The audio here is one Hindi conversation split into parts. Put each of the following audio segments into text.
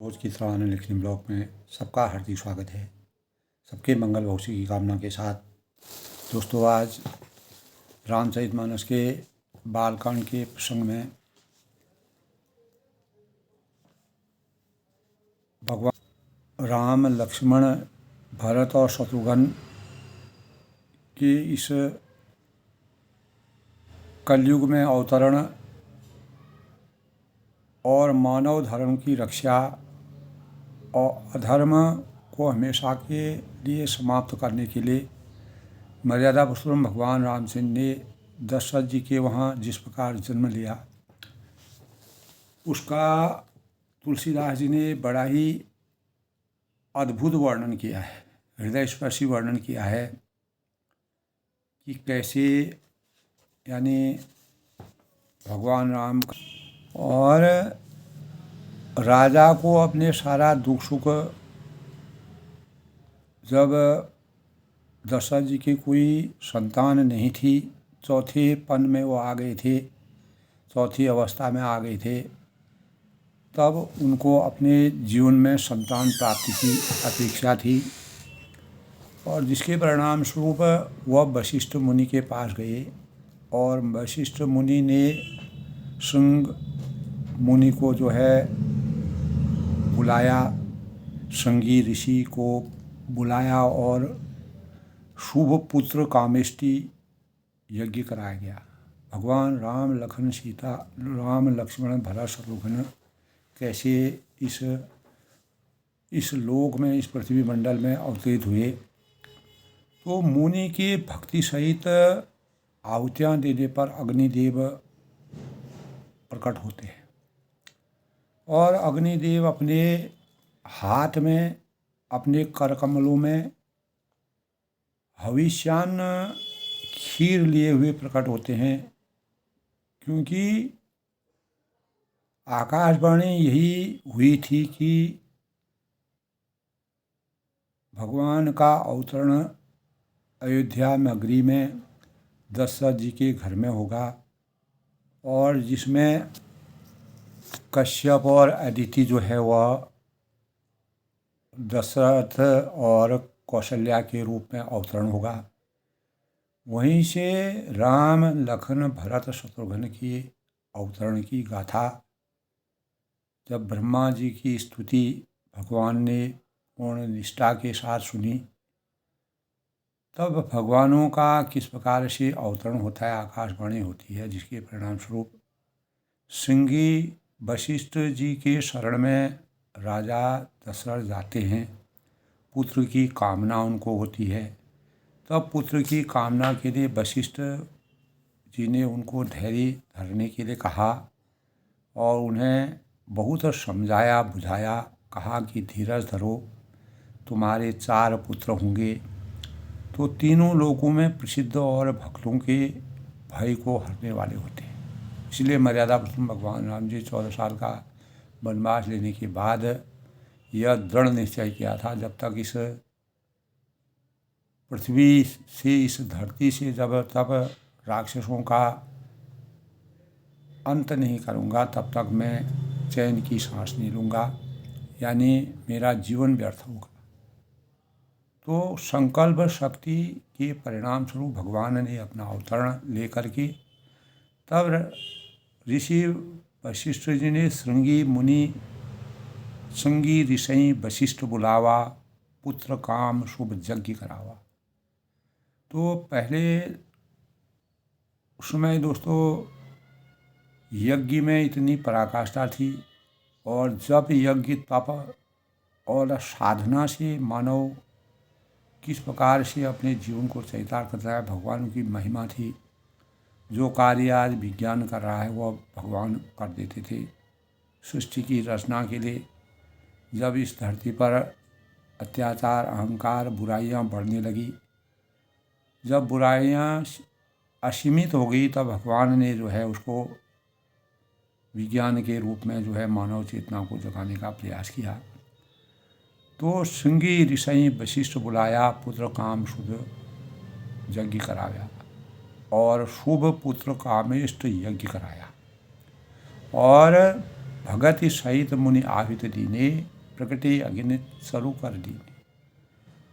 रोज की तरह लिखनी ब्लॉग में सबका हार्दिक स्वागत है। सबके मंगल भविष्य की कामना के साथ दोस्तों, आज रामचरितमानस के बालकांड के प्रसंग में भगवान राम, लक्ष्मण, भरत और शत्रुघ्न के इस कलयुग में अवतरण और मानव धर्म की रक्षा और अधर्म को हमेशा के लिए समाप्त करने के लिए मर्यादा पुरुषोत्तम भगवान रामचंद्र ने दशरथ जी के वहाँ जिस प्रकार जन्म लिया, उसका तुलसीदास जी ने बड़ा ही अद्भुत वर्णन किया है, हृदयस्पर्शी वर्णन किया है कि कैसे यानी भगवान राम और राजा को अपने सारा दुख सुख, जब दशरथ जी की कोई संतान नहीं थी, चौथे पन में वो आ गए थे, चौथी अवस्था में आ गए थे, तब उनको अपने जीवन में संतान प्राप्ति की अपेक्षा थी और जिसके परिणाम स्वरूप वह वशिष्ठ मुनि के पास गए और वशिष्ठ मुनि ने श्रृंग मुनि को जो है बुलाया, श्रृंगी ऋषि को बुलाया और शुभ पुत्र कामेष्टि यज्ञ कराया गया। भगवान राम, लक्ष्मण, भरत, शत्रुघ्न कैसे इस लोक में, इस पृथ्वी मंडल में अवतरित हुए, तो मुनि की भक्ति सहित आहुतियाँ देने पर अग्निदेव प्रकट होते हैं और अग्निदेव अपने हाथ में, अपने कर कमलों में हविष्यान्न खीर लिए हुए प्रकट होते हैं, क्योंकि आकाशवाणी यही हुई थी कि भगवान का अवतरण अयोध्या नगरी में दशरथ जी के घर में होगा और जिसमें कश्यप और अदिति जो है वह दशरथ और कौशल्या के रूप में अवतरण होगा। वहीं से राम, लखन, भरत, शत्रुघ्न की अवतरण की गाथा जब ब्रह्मा जी की स्तुति भगवान ने पूर्ण निष्ठा के साथ सुनी, तब भगवानों का किस प्रकार से अवतरण होता है, आकाशवाणी होती है, जिसके परिणाम स्वरूप श्रृंगी वशिष्ठ जी के शरण में राजा दशरथ जाते हैं। पुत्र की कामना उनको होती है, तब पुत्र की कामना के लिए वशिष्ठ जी ने उनको धैर्य धरने के लिए कहा और उन्हें बहुत समझाया बुझाया, कहा कि धीरज धरो, तुम्हारे 4 पुत्र होंगे तो तीनों लोकों में प्रसिद्ध और भक्तों के भय को हरने वाले होते हैं। इसलिए मर्यादा पुरुषोत्तम भगवान राम जी 14 साल का वनवास लेने के बाद यह दृढ़ निश्चय किया था, जब तक इस पृथ्वी से, इस धरती से जब तब राक्षसों का अंत नहीं करूँगा, तब तक मैं चैन की सांस नहीं लूँगा, यानी मेरा जीवन व्यर्थ होगा। तो संकल्प शक्ति के परिणाम स्वरूप भगवान ने अपना अवतरण लेकर के तब ऋषि वशिष्ठ जी ने श्रृंगी ऋषि वशिष्ठ बुलावा, पुत्र काम शुभ यज्ञ करावा। तो पहले उसमें दोस्तों यज्ञ में इतनी पराकाष्ठा थी और जब यज्ञ तप और साधना से मानव किस प्रकार से अपने जीवन को चरितार्थ करता है, भगवान की महिमा थी। जो कार्य आज विज्ञान कर रहा है वह भगवान कर देते थे। सृष्टि की रचना के लिए जब इस धरती पर अत्याचार, अहंकार, बुराइयां बढ़ने लगी, जब बुराइयां असीमित हो गई, तब भगवान ने जो है उसको विज्ञान के रूप में जो है मानव चेतना को जगाने का प्रयास किया। तो श्रृंगी ऋषि वशिष्ठ बुलाया, पुत्र काम शुभ यज्ञ कराया और शुभ पुत्र कामेष्ट यज्ञ कराया और भगति सहित मुनि आहुत दीने, प्रकटे अग्नित सरु कर दीने।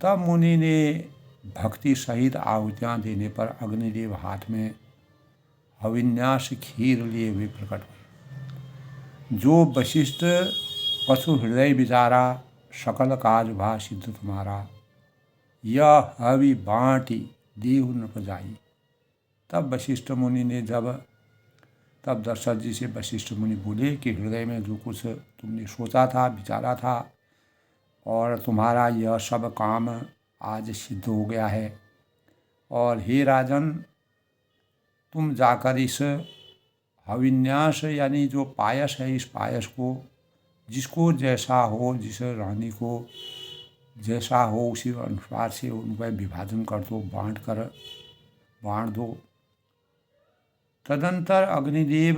तब मुनि ने भक्ति सहित आहुतियाँ देने पर अग्निदेव हाथ में हविन्यास खीर लिए हुए प्रकट हुए। जो वशिष्ठ कछु हृदय विचारा, सकल काज भा सिद्ध तुम्हारा, यह हवि बाँटी देहु नृप जाई। तब वशिष्ठ मुनि ने तब दशरथ जी से वशिष्ठ मुनि बोले कि हृदय में जो कुछ तुमने सोचा था, विचारा था, और तुम्हारा यह सब काम आज सिद्ध हो गया है। और हे राजन, तुम जाकर इस हविन्यास यानी जो पायस है, इस पायस को जिसको जैसा हो, जिस रानी को जैसा हो उसी अनुसार से उनका विभाजन कर दो, बाँट दो। तदंतर अग्निदेव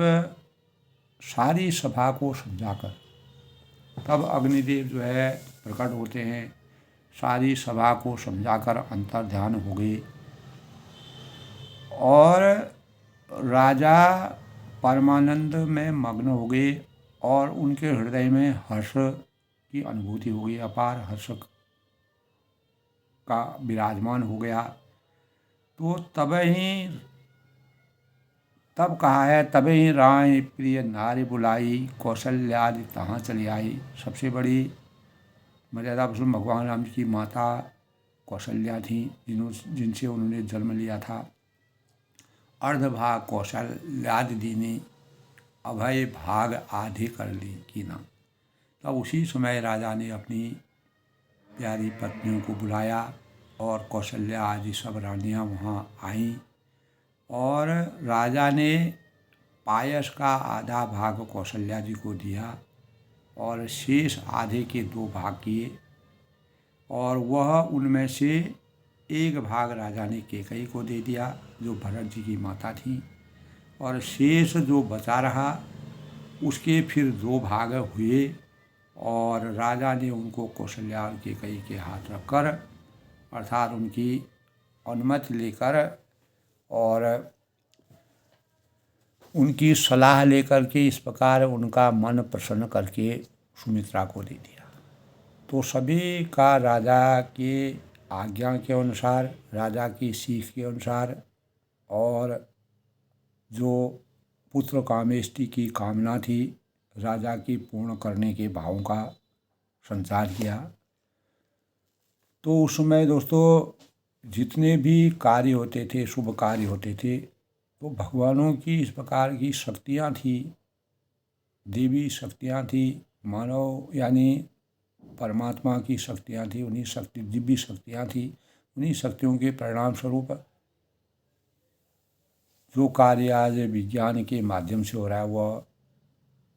सारी सभा को समझाकर, तब अग्निदेव जो है प्रकट होते हैं, सारी सभा को समझाकर अंतर ध्यान हो गए और राजा परमानंद में मग्न हो गए और उनके हृदय में हर्ष की अनुभूति हो गई, अपार हर्ष का विराजमान हो गया। तो तब कहा है, तबे ही राय प्रिय नारी बुलाई, कौशल्यादि तहाँ चली आई। सबसे बड़ी मर्यादा पुरुषोत्तम भगवान राम जी की माता कौशल्या थी, जिनसे उन्होंने जन्म लिया था। अर्धभाग कौशल्यादि दीनी, अभय भाग आधे कर ली कीना। तब उसी समय राजा ने अपनी प्यारी पत्नियों को बुलाया और कौशल्या आदि सब रानियां वहाँ आईं और राजा ने पायस का आधा भाग कौशल्या जी को दिया और शेष आधे के 2 भाग किए और वह उनमें से एक भाग राजा ने कैकेयी को दे दिया जो भरत जी की माता थी, और शेष जो बचा रहा उसके फिर 2 भाग हुए और राजा ने उनको कौशल्या और कैकेयी के हाथ रखकर, अर्थात उनकी अनुमति लेकर और उनकी सलाह लेकर के इस प्रकार उनका मन प्रसन्न करके सुमित्रा को दे दिया। तो सभी का राजा के आज्ञा के अनुसार, राजा की सीख के अनुसार और जो पुत्र कामेष्टि की कामना थी, राजा की पूर्ण करने के भावों का संचार किया। तो उस समय दोस्तों जितने भी कार्य होते थे, शुभ कार्य होते थे, तो भगवानों की इस प्रकार की शक्तियाँ थी, देवी शक्तियाँ थी, मानव यानी परमात्मा की शक्तियाँ थी, उन्हीं शक्ति दिव्य शक्तियाँ थी। उन्हीं शक्तियों के परिणाम स्वरूप जो कार्य आज विज्ञान के माध्यम से हो रहा है वह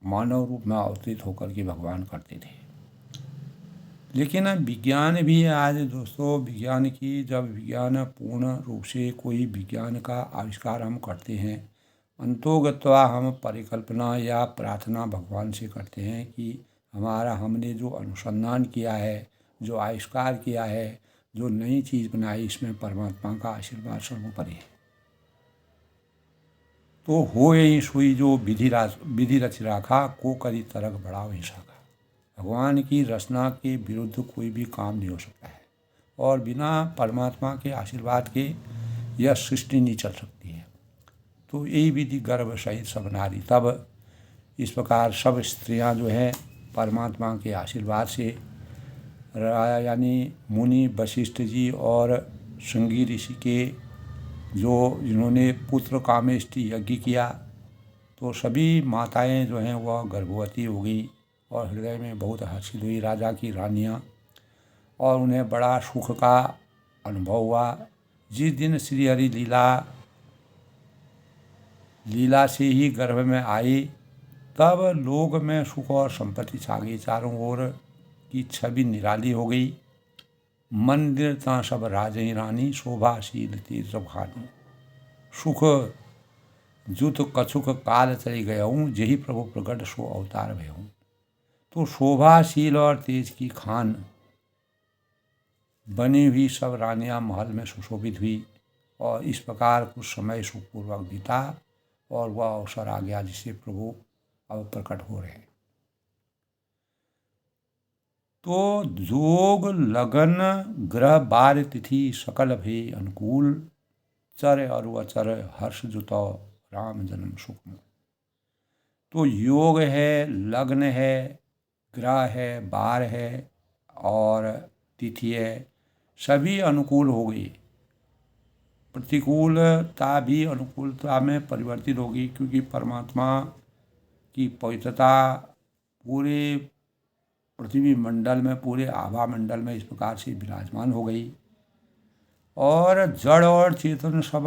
मानव रूप में अवतरित होकर के भगवान करते थे। लेकिन विज्ञान भी आज दोस्तों, जब विज्ञान पूर्ण रूप से कोई विज्ञान का आविष्कार हम करते हैं, अंतोगत्वा हम परिकल्पना या प्रार्थना भगवान से करते हैं कि हमने जो अनुसंधान किया है, जो आविष्कार किया है, जो नई चीज़ बनाई, इसमें परमात्मा का आशीर्वाद सर्वोपरि है। तो हो यही सुई जो विधि रच राखा, को करी तरक बड़ा वही शाखा। भगवान की रचना के विरुद्ध कोई भी काम नहीं हो सकता है और बिना परमात्मा के आशीर्वाद के यह सृष्टि नहीं चल सकती है। तो यही विधि गर्भ सहित सब नारी, तब इस प्रकार सब स्त्रियां जो हैं परमात्मा के आशीर्वाद से, यानी मुनि वशिष्ठ जी और श्रृंगी ऋषि के जिन्होंने पुत्र कामेष्टि यज्ञ किया, तो सभी माताएं जो हैं वह गर्भवती हो गई और हृदय में बहुत हर्षित हुई राजा की रानियां, और उन्हें बड़ा सुख का अनुभव हुआ। जिस दिन श्री हरि लीला से ही गर्भ में आई, तब लोक में सुख और संपत्ति छा गई, चारों ओर की छवि निराली हो गई। मंदिर ता सब राजई रानी, शोभाशील तीर्थ खानी। सुख जुत कछुक काल चली गया हूँ, यही प्रभु प्रगट सो अवतार भय हूँ। तो शोभाशील और तेज की खान बनी हुई सब रानियां महल में सुशोभित हुई और इस प्रकार कुछ समय सुखपूर्वक बीता और वह अवसर आ गया जिससे प्रभु अब प्रकट हो रहे हैं। तो जोग लगन ग्रह बार तिथि सकल भे अनुकूल, चर और अचर हर्ष जुतो राम जन्म सुख में। तो योग है, लग्न है, ग्रह है, बार है और तिथि है, सभी अनुकूल हो गई। प्रतिकूलता भी अनुकूलता में परिवर्तित होगी, क्योंकि परमात्मा की पवित्रता पूरे पृथ्वी मंडल में, पूरे आभा मंडल में इस प्रकार से विराजमान हो गई। और जड़ और चेतन सब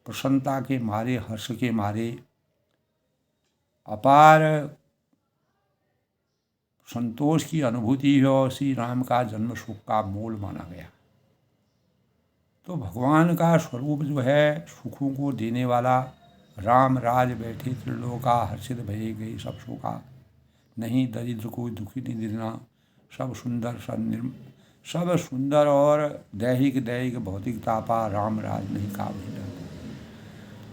प्रसन्नता के मारे, हर्ष के मारे अपार संतोष की अनुभूति है और श्री राम का जन्म सुख का मूल माना गया। तो भगवान का स्वरूप जो है सुखों को देने वाला, राम राज बैठे त्रिलोका हर्षित भये गई सब शोका, नहीं दरिद्र को दुखी नहीं देना, सब सुंदर सब सुंदर और दैहिक भौतिकता पा, राम राज नहीं का भी।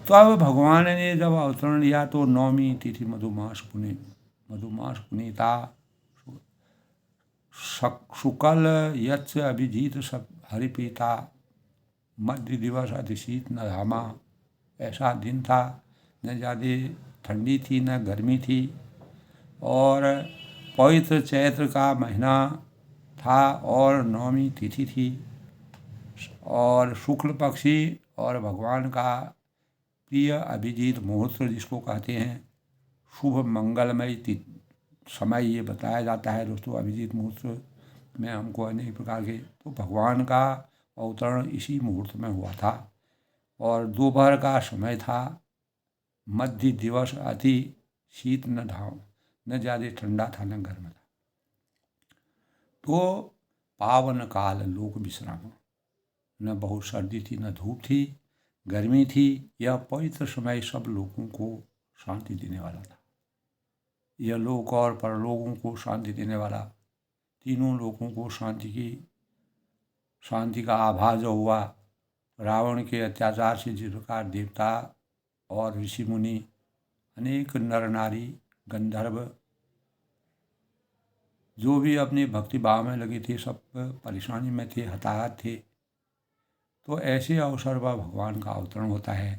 तो अब भगवान ने जब अवतरण लिया तो नौमी तिथि मधुमास पुनीता, शुक्ल यच्च अभिजीत सब हरिपीता, मध्य दिवस अधिशीत न धामा। ऐसा दिन था, न ज़्यादा ठंडी थी न गर्मी थी, और पवित्र चैत्र का महीना था और नौमी तिथि थी, और शुक्ल पक्षी और भगवान का प्रिय अभिजीत मुहूर्त जिसको कहते हैं, शुभ मंगलमय समय ये बताया जाता है दोस्तों। अभिजीत मुहूर्त में हमको अनेक प्रकार के, तो भगवान का अवतरण इसी मुहूर्त में हुआ था, और दोपहर का समय था, मध्य दिवस, अति शीत न ढाव, न ज़्यादा ठंडा था न गर्म था। तो पावन काल लोक विश्राम, न बहुत सर्दी थी न धूप थी, गर्मी थी। यह पवित्र समय सब लोगों को शांति देने वाला था। यह लोक और परलोकों को शांति देने वाला, तीनों लोगों को शांति का आभास जो हुआ। रावण के अत्याचार से जिस प्रकार देवता और ऋषि मुनि, अनेक नर नारी, गंधर्व जो भी अपने भक्ति भाव में लगे थे, सब परेशानी में थे, हताहत थे। तो ऐसे अवसर पर भगवान का अवतरण होता है।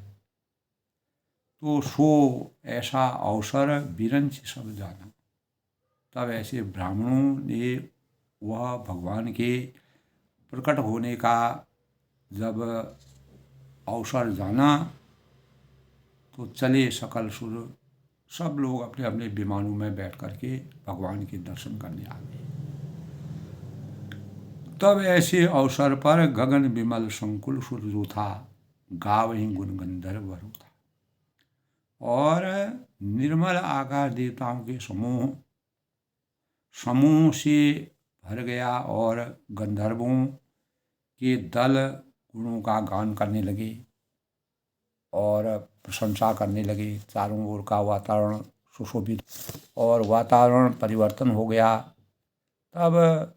तो सो ऐसा अवसर बिरंच सब जाना। तब ऐसे ब्राह्मणों ने वह भगवान के प्रकट होने का जब अवसर जाना, तो चले सकल सुर, सब लोग अपने अपने विमानों में बैठ करके भगवान के दर्शन करने आ गए। तब ऐसे अवसर पर गगन विमल संकुल सुर जो था, गावहीं गुण गंधर्व वरु था, और निर्मल आकाश देवताओं के समूह से भर गया, और गंधर्वों के दल गुणों का गान करने लगे और प्रशंसा करने लगे। चारों ओर का वातावरण सुशोभित और वातावरण परिवर्तन हो गया। तब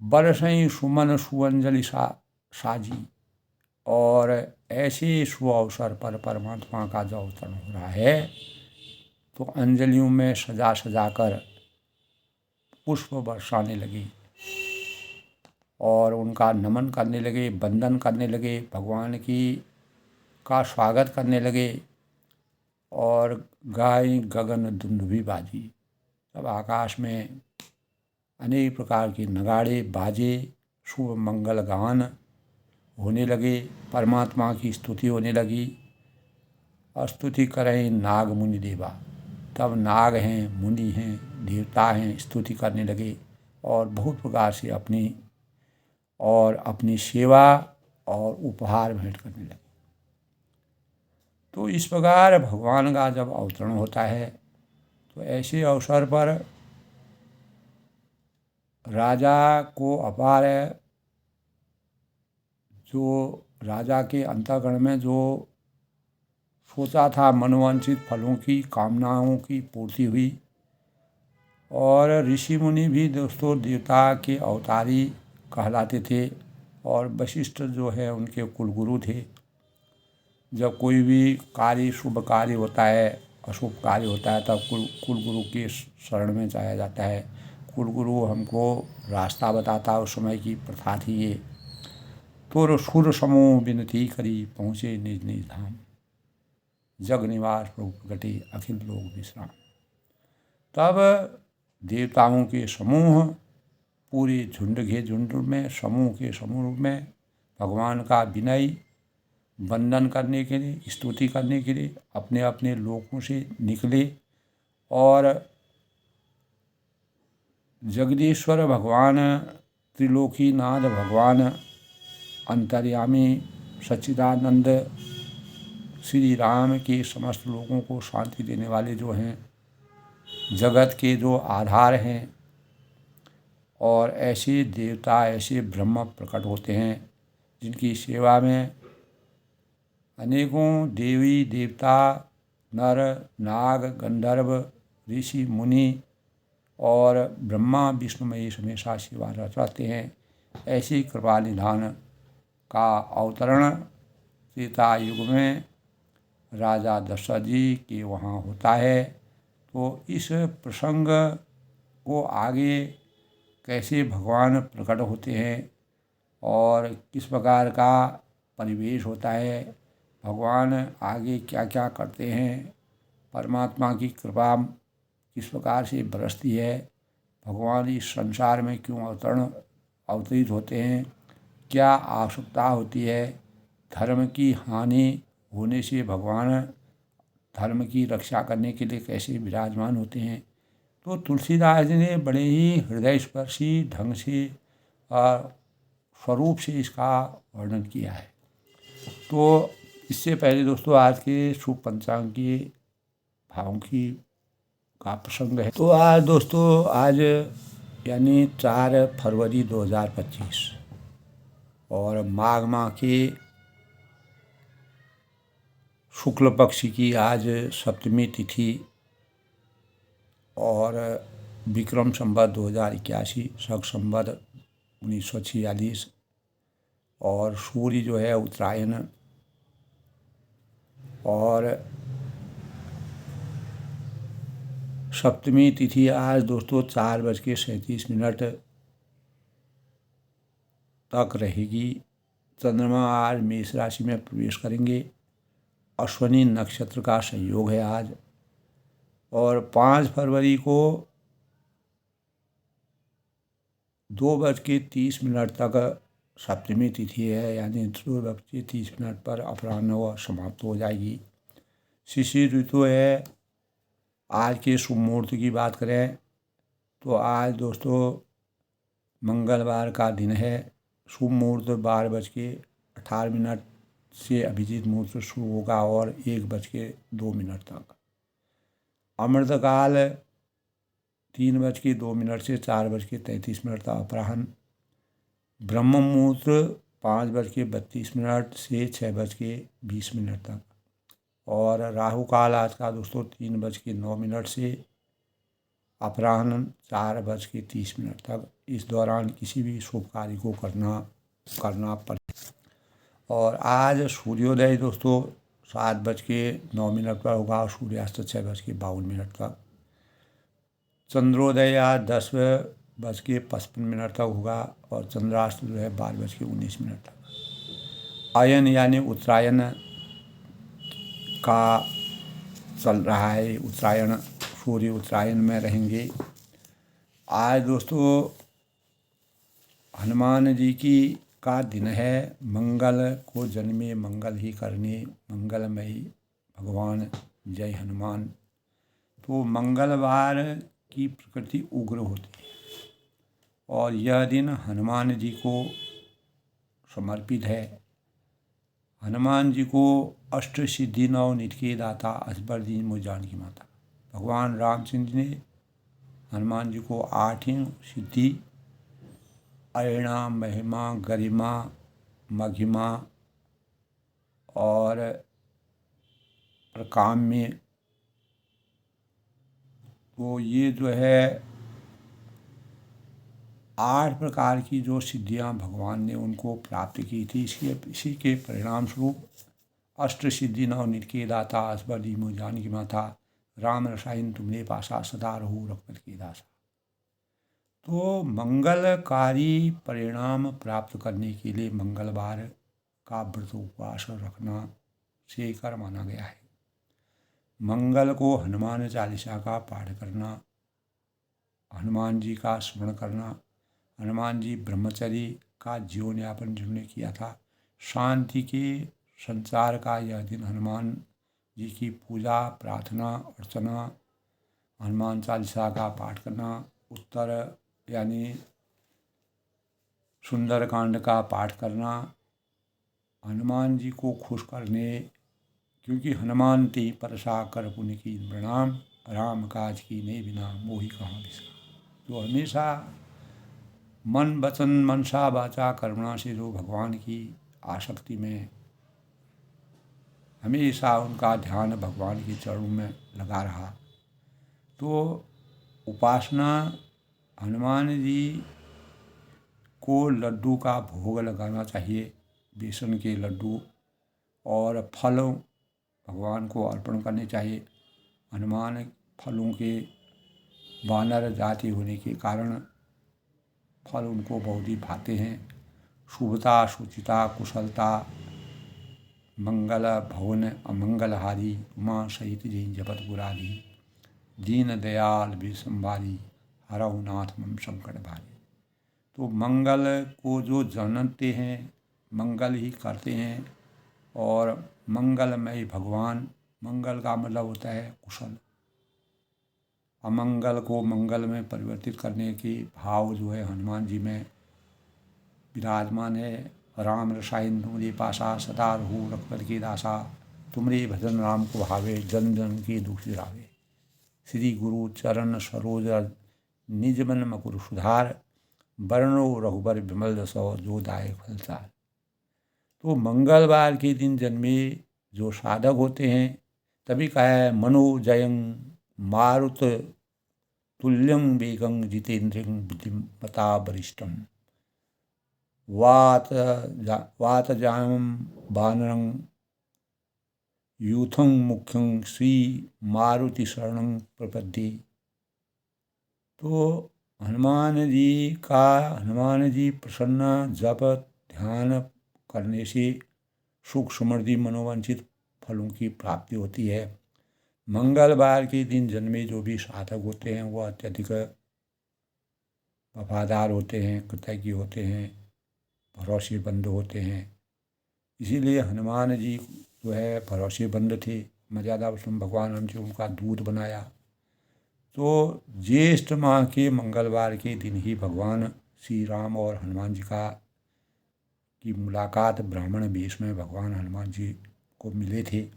बरसई सुमन सुअंजलि साजी, और ऐसे शुभ अवसर पर परमात्मा का जो अवतरण हो रहा है, तो अंजलियों में सजा सजा कर पुष्प बरसाने लगे और उनका नमन करने लगे, वंदन करने लगे, भगवान का स्वागत करने लगे, और गाय गगन दुंदुभी बाजी। तब आकाश में अनेक प्रकार के नगाड़े बाजे, शुभ मंगल गान होने लगे, परमात्मा की स्तुति होने लगी। स्तुति करें नाग मुनि देवा। तब नाग हैं, मुनि हैं, देवता हैं, स्तुति करने लगे और बहुत प्रकार से अपनी सेवा और उपहार भेंट करने लगे। तो इस प्रकार भगवान का जब अवतरण होता है, तो ऐसे अवसर पर राजा को अपार, जो राजा के अंतःकरण में जो सोचा था, मनोवांछित फलों की कामनाओं की पूर्ति हुई। और ऋषि मुनि भी दोस्तों देवता के अवतारी कहलाते थे, और वशिष्ठ जो है उनके कुलगुरु थे। जब कोई भी कार्य, शुभ कार्य होता है अशुभ कार्य होता है तब कुल गुरु के शरण में जाया जाता है। कुल गुरु हमको रास्ता बताता है, उस समय की प्रथा थी ये। तो सुर समूह विनती करी पहुँचे निज निज धाम, जग निवास प्रभु प्रगटे अखिल लोक विश्राम। तब देवताओं के समूह पूरे झुंड के झुंड में, समूह के समूह में भगवान का विनय वंदन करने के लिए, स्तुति करने के लिए अपने अपने लोकों से निकले और जगदीश्वर भगवान, त्रिलोकीनाथ भगवान, अंतर्यामी सच्चिदानंद श्री राम के समस्त लोगों को शांति देने वाले जो हैं, जगत के जो आधार हैं, और ऐसे देवता, ऐसे ब्रह्म प्रकट होते हैं जिनकी सेवा में अनेकों देवी देवता, नर नाग गंधर्व ऋषि मुनि और ब्रह्मा विष्णु महेश हमेशा सेवारत रहते हैं। ऐसी कृपा निधान का अवतरण त्रेता युग में राजा दशरथ जी के वहाँ होता है। तो इस प्रसंग को आगे कैसे भगवान प्रकट होते हैं और किस प्रकार का परिवेश होता है, भगवान आगे क्या क्या करते हैं, परमात्मा की कृपा किस प्रकार से बरसती है, भगवान इस संसार में क्यों अवतरित होते हैं, क्या आवश्यकता होती है, धर्म की हानि होने से भगवान धर्म की रक्षा करने के लिए कैसे विराजमान होते हैं। तो तुलसीदास जी ने बड़े ही हृदयस्पर्शी ढंग से स्वरूप से इसका वर्णन किया है। तो इससे पहले दोस्तों आज के शुभ पंचांग के भावों की का प्रसंग है। तो आज दोस्तों, आज यानी 4 फरवरी 2025 और माघ माह के शुक्ल पक्ष की आज सप्तमी तिथि और विक्रम संवत 2081 शक संवत 1946 और सूर्य जो है उत्तरायण और सप्तमी तिथि आज दोस्तों 4:37 तक रहेगी। चंद्रमा आज मेष राशि में प्रवेश करेंगे। अश्विनी नक्षत्र का संयोग है आज। और 5 फरवरी को 2:30 तक सप्तमी तिथि है, यानी 2:30 पर अपराह्न वह समाप्त हो जाएगी। शिशिर ऋतु है। आज के शुभ मुहूर्त की बात करें तो आज दोस्तों मंगलवार का दिन है। शुभ मुहूर्त 12:18 से अभिजीत मुहूर्त शुरू होगा और 1:02 तक। अमृतकाल 3:02 से 4:33 तक अपराह्न। ब्रह्म मुहूर्त 5:32 से 6:20 तक। और राहु काल आज का दोस्तों 3:09 से अपराह्न 4:30 तक। इस दौरान किसी भी शुभ कार्य को करना पड़े। और आज सूर्योदय दोस्तों 7:09 पर होगा और सूर्यास्त 6:52 तक। चंद्रोदय आज 10:55 तक होगा और चंद्रास्त जो है 12:19 तक। अयन यानी उत्तरायण का चल रहा है। उत्तरायण, सूर्य उत्तरायण में रहेंगे। आज दोस्तों हनुमान जी की का दिन है। मंगल को जन्मे मंगल ही करने, मंगलमयी भगवान जय हनुमान। तो मंगलवार की प्रकृति उग्र होती है और यह दिन हनुमान जी को समर्पित है। हनुमान जी को अष्ट सिद्धि 9 निधि के दाता असबर दीन मोहि जानकी माता। भगवान रामचंद्र ने हनुमान जी को 8 सिद्धि अरिणा, महिमा, गरिमा, महिमा और प्रकाम्य, तो ये जो है 8 प्रकार की जो सिद्धियां भगवान ने उनको प्राप्त की थी। इसी के परिणाम स्वरूप अष्ट सिद्धि 9 निधि के दाता असबर दीन मोहि जानकी माता राम रसायन तुमरे पासा सदा रहो रघुपत की दासा। तो मंगलकारी परिणाम प्राप्त करने के लिए मंगलवार का व्रत उपवास रखना श्रेयकर माना गया है। मंगल को हनुमान चालीसा का पाठ करना, हनुमान जी का स्मरण करना। हनुमान जी ब्रह्मचर्य का जीवन यापन जिन्होंने किया था, शांति के संचार का यह दिन हनुमान जी की पूजा, प्रार्थना, अर्चना, हनुमान चालीसा का पाठ करना, उत्तर यानी सुंदरकांड का पाठ करना, हनुमान जी को खुश करने, क्योंकि हनुमान ते परसा कर पुण्य की प्रणाम, राम काज की ने बिना मोहि कहाँ बिसरा। तो हमेशा मन वचन मनसा वाचा करुणा से जो भगवान की आसक्ति में हमेशा उनका ध्यान भगवान के चरणों में लगा रहा, तो उपासना हनुमान जी को लड्डू का भोग लगाना चाहिए, बेसन के लड्डू, और फल भगवान को अर्पण करने चाहिए। हनुमान फलों के वानर जाति होने के कारण फल उनको बहुत ही भाते हैं। शुभता, शुचिता, कुशलता, मंगल भवन अमंगलहारी, उमा सहित जय जपत पुरारी, दीन दयाल विसंवारी, हरहु नाथ मम संकट भारी। तो मंगल को जो जानते हैं, मंगल ही करते हैं, और मंगलमय भगवान, मंगल का मतलब होता है कुशल, अमंगल को मंगल में परिवर्तित करने की भाव जो है हनुमान जी में विराजमान है। राम रसायन तुमरे पासा सदा रहो रघुपत की दासा, तुमरे भजन राम को भावे, जन जन की दुख सिरावे। श्री गुरु चरण सरोज निज मन मकुर सुधार, वर्णो रघुबर विमल जसो जो दायक फलचार। तो मंगलवार के दिन जन्मे जो साधक होते हैं, तभी कहा है मनोजयं मारुत तुल्यं वेगं जितेन्द्रियं बुद्धिमता वरिष्ठम, वातजामं वानरं यूथं मुख्यं श्री मारुति शरणं प्रपद्ये। तो हनुमान जी प्रसन्न जप ध्यान करने से सुख समृद्धि मनोवांछित फलों की प्राप्ति होती है। मंगलवार के दिन जन्मे जो भी साधक होते हैं वह अत्यधिक वफादार होते हैं, कृतज्ञ होते हैं, भरोसेमंद होते हैं। इसीलिए हनुमान जी जो है भरोसेमंद थे। मर्यादा पुरुषोत्तम भगवान राम जी उनका दूत बनाया। तो ज्येष्ठ माह के मंगलवार के दिन ही भगवान श्री राम और हनुमान जी की मुलाकात ब्राह्मण वेश में भगवान हनुमान जी को मिले थे।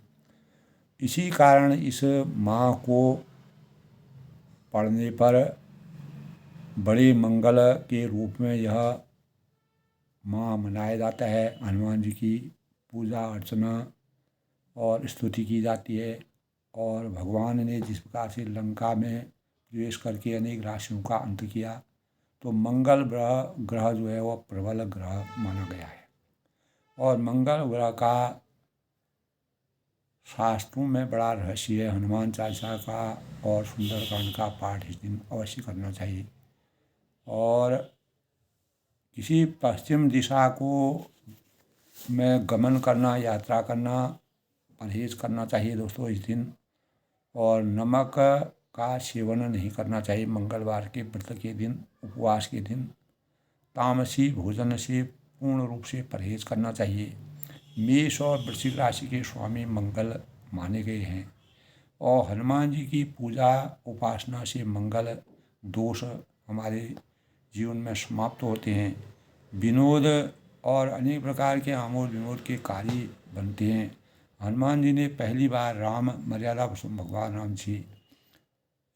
इसी कारण इस माह को पढ़ने पर बड़े मंगल के रूप में यह माह मनाया जाता है। हनुमान जी की पूजा अर्चना और स्तुति की जाती है, और भगवान ने जिस प्रकार से लंका में द्वेष करके अनेक राशियों का अंत किया, तो मंगल ग्रह जो है वह प्रबल ग्रह माना गया है। और मंगल ग्रह का शास्त्रों में बड़ा रहस्य है। हनुमान चालीसा का और सुंदरकांड का पाठ इस दिन अवश्य करना चाहिए। और किसी पश्चिम दिशा को में गमन करना, यात्रा करना परहेज करना चाहिए दोस्तों इस दिन। और नमक का सेवन नहीं करना चाहिए मंगलवार के व्रत के दिन, उपवास के दिन। तामसी भोजन से पूर्ण रूप से परहेज करना चाहिए। मेष और वृश्चिक राशि के स्वामी मंगल माने गए हैं, और हनुमान जी की पूजा उपासना से मंगल दोष हमारे जीवन में समाप्त होते हैं। विनोद और अनेक प्रकार के आमोद विनोद के कार्य बनते हैं। हनुमान जी ने पहली बार राम मर्यादा पुरुषोत्तम भगवान राम जी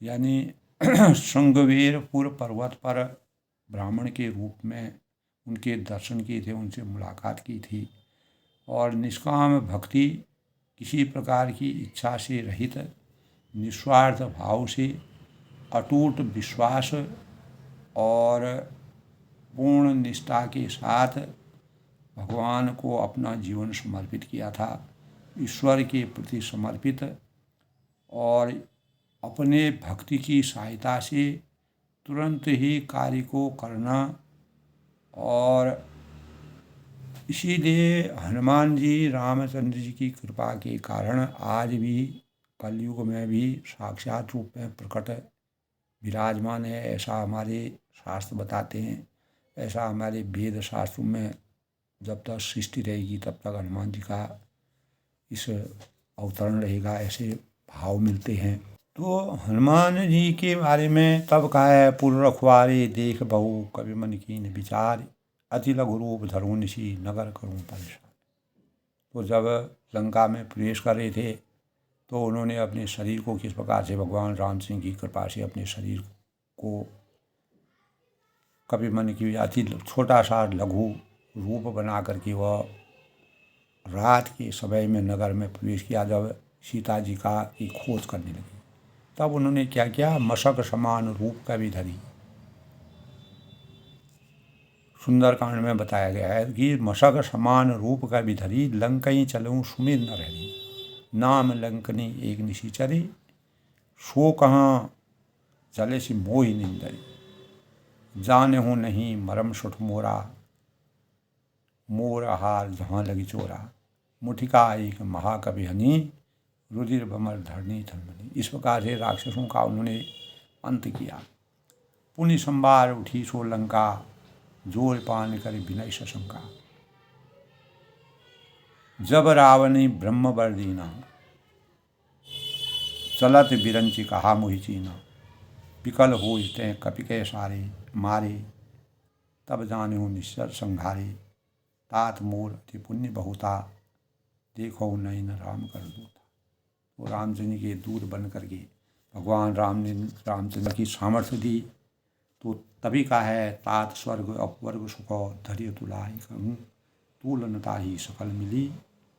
यानी श्रृंगवेरपुर पर्वत पर ब्राह्मण के रूप में उनके दर्शन किए थे, उनसे मुलाकात की थी। और निष्काम भक्ति, किसी प्रकार की इच्छा से रहित निस्वार्थ भाव से अटूट विश्वास और पूर्ण निष्ठा के साथ भगवान को अपना जीवन समर्पित किया था, ईश्वर के प्रति समर्पित। और अपने भक्ति की सहायता से तुरंत ही कार्य को करना। और इसीलिए हनुमान जी रामचंद्र जी की कृपा के कारण आज भी कलयुग में भी साक्षात रूप में प्रकट विराजमान है, ऐसा हमारे शास्त्र बताते हैं। ऐसा हमारे वेद शास्त्रों में जब तक सृष्टि रहेगी तब तक हनुमान जी का इस अवतरण रहेगा, ऐसे भाव मिलते हैं। तो हनुमान जी के बारे में तब कहा है, पुर रखवारे देख बहु कवि मन कीन विचार, अति लघु रूप धरू निशी नगर करूं परेशान। तो जब लंका में प्रवेश कर रहे थे तो उन्होंने अपने शरीर को किस प्रकार से भगवान राम सिंह की कृपा से अपने शरीर को कवि मन की अति छोटा सा लघु रूप बना करके वह रात के समय में नगर में प्रवेश किया। जब सीता जी का की खोज करने लगी तब उन्होंने क्या किया, मशक समान रूप का भी धरी। सुंदरकांड में बताया गया है कि मशक समान रूप का भी धरी, लंकई चलूं सुमिर न रही, नाम लंकनी एक निशिचरी, सो कहाँ चले से मोहि निंदरी, जाने हूँ नहीं मरम सुठ मोरा, मोर आहार जहाँ लगी चोरा, मुठिका एक महाकवि हनी, रुधिर बमर धरनी थनमनी। इस प्रकार से राक्षसों का उन्होंने अंत किया। पुण्य संभार उठी सो लंका, जोर पान कर विनय शशंका, जब रावणी ब्रह्म वर दीना, चलत बिरंची कहा मोहि चीना, विकल हो ते कपिके सारे मारे, तब जाने हो निश्चर संघारे, तात मोर अति पुण्य बहुता, देखो नैन राम कर दूता। तो रामचंद्र के दूत बन करके भगवान राम ने रामचंद्र की सामर्थ्य दी। तो तभी का है, तात स्वर्ग अपवर्ग सुख धैर्य तुलाई कहूँ, तुलनता ही सकल मिली,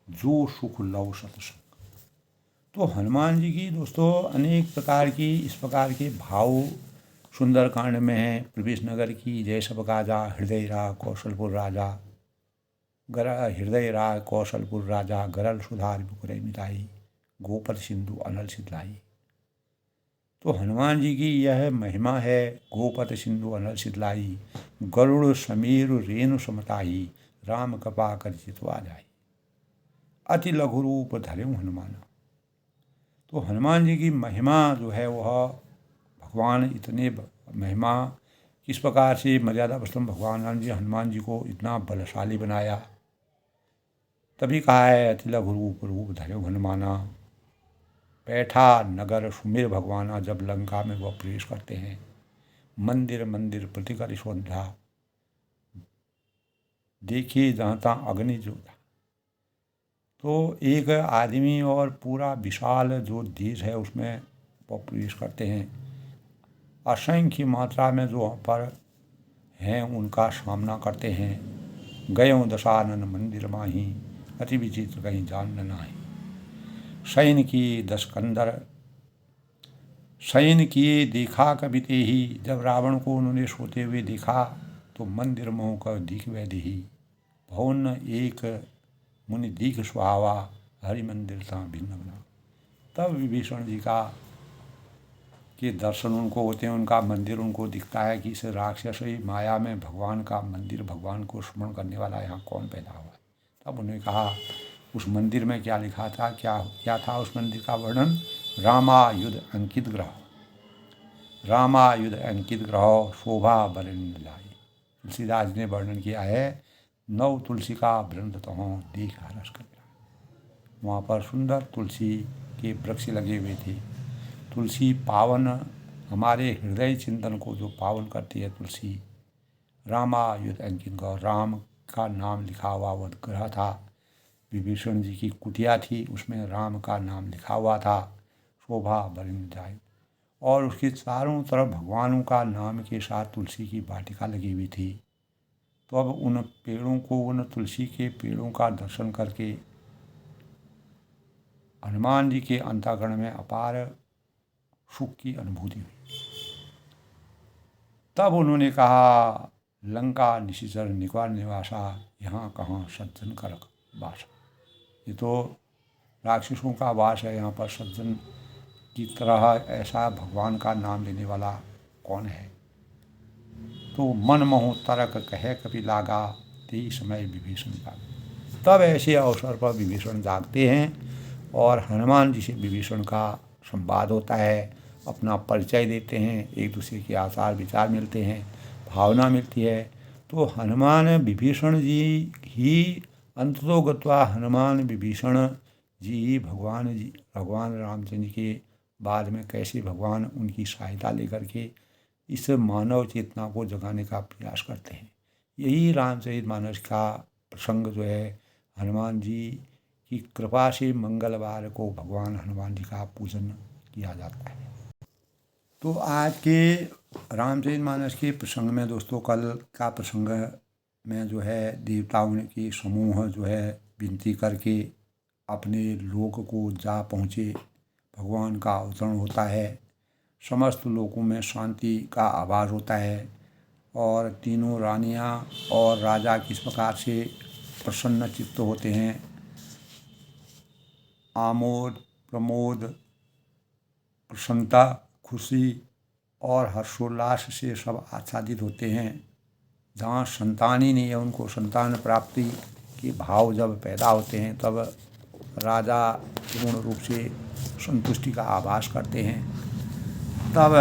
जो सुख लव सतसंग। तो हनुमान जी की दोस्तों अनेक प्रकार की इस प्रकार के भाव सुंदरकांड में है। प्रवेश नगर की जय सब काजा, हृदय रा कौशलपुर राजा, हृदय रा कौशलपुर राजा, गरल सुधार बुकुरे मिताई, गोपद सिंधु अनल सिधलाई। तो हनुमान जी की यह महिमा है, गोपद सिंधु अनल सिधलाई, गरुड़ समीर रेणु समताही, राम कृपा कर चितवा जाई, अति लघु रूप धरे हनुमाना। तो हनुमान जी की महिमा जो है वह भगवान इतने महिमा किस प्रकार से मर्यादा वस्तु भगवान राम जी हनुमान जी को इतना बलशाली बनाया। तभी कहा है, अति लघु रूप धरे हनुमाना, बैठा नगर सुमिर भगवाना। जब लंका में वह प्रवेश करते हैं, मंदिर मंदिर प्रतिकर सोधा, देखिए जहाँ तहाँ अग्नि जो था। तो एक आदमी और पूरा विशाल जो देश है उसमें वह प्रवेश करते हैं। असंख्य मात्रा में जो वहाँ पर हैं उनका सामना करते हैं। गयो दशानन मंदिर माही, अति विचित्र कहीं जान न नाही, सैन की दशकंदर शयन किए देखा कभी ते ही। जब रावण को उन्होंने सोते हुए देखा तो मंदिर मोह का दीख वह ही, भवन एक मुनि दीख सुहावा, हरि मंदिर था भिन्न बना। तब विभीषण जी का के दर्शन उनको होते हैं, उनका मंदिर उनको दिखता है कि इस राक्षसी माया में भगवान का मंदिर, भगवान को स्मरण करने वाला यहाँ कौन पैदा हुआ है। तब उन्होंने कहा उस मंदिर में क्या लिखा था, क्या था उस मंदिर का वर्णन, रामायुध अंकित ग्रह, रामायुध अंकित ग्रह शोभा बरन लाई। तुलसीदास ने वर्णन किया है, नव तुलसी का वृंद तहों देख हरस कर। वहाँ पर सुंदर तुलसी के वृक्ष लगे हुए थे। तुलसी पावन, हमारे हृदय चिंतन को जो पावन करती है तुलसी। रामायुध अंकित ग्रह, राम का नाम लिखा हुआ वह ग्रह था। विभीषण जी की कुटिया थी, उसमें राम का नाम लिखा हुआ था, शोभा बरन जाए। और उसके चारों तरफ भगवानों का नाम के साथ तुलसी की वाटिका लगी हुई थी। तो अब उन पेड़ों को, उन तुलसी के पेड़ों का दर्शन करके हनुमान जी के अंतःकरण में अपार सुख की अनुभूति हुई। तब उन्होंने कहा, लंका निशिचर निवार निवासा, यहाँ कहाँ सज्जन कर वासा। ये तो राक्षसों का वास है, यहाँ पर सज्जन की तरह ऐसा भगवान का नाम लेने वाला कौन है। तो मन मोह तरक कहे कभी लागा, तेई समय विभीषण जागा। तब ऐसे अवसर पर विभीषण जागते हैं और हनुमान जी से विभीषण का संवाद होता है, अपना परिचय देते हैं, एक दूसरे के आचार विचार मिलते हैं, भावना मिलती है। तो हनुमान विभीषण जी ही अंततो गत्वा हनुमान विभीषण जी भगवान रामचंद्र के बाद में कैसे भगवान उनकी सहायता लेकर के इस मानव चेतना को जगाने का प्रयास करते हैं। यही रामचरितमानस का प्रसंग जो है, हनुमान जी की कृपा से मंगलवार को भगवान हनुमान जी का पूजन किया जाता है। तो आज के रामचरितमानस के प्रसंग में दोस्तों, कल का प्रसंग में जो है देवताओं के समूह जो है विनती करके अपने लोक को जा पहुँचे, भगवान का अवतरण होता है, समस्त लोकों में शांति का आभास होता है और तीनों रानियां और राजा किस प्रकार से प्रसन्न चित्त होते हैं, आमोद प्रमोद प्रसन्नता खुशी और हर्षोल्लास से सब आच्छादित होते हैं। जहाँ संतान ही नहीं है, उनको संतान प्राप्ति के भाव जब पैदा होते हैं तब राजा पूर्ण रूप से संतुष्टि का आभास करते हैं। तब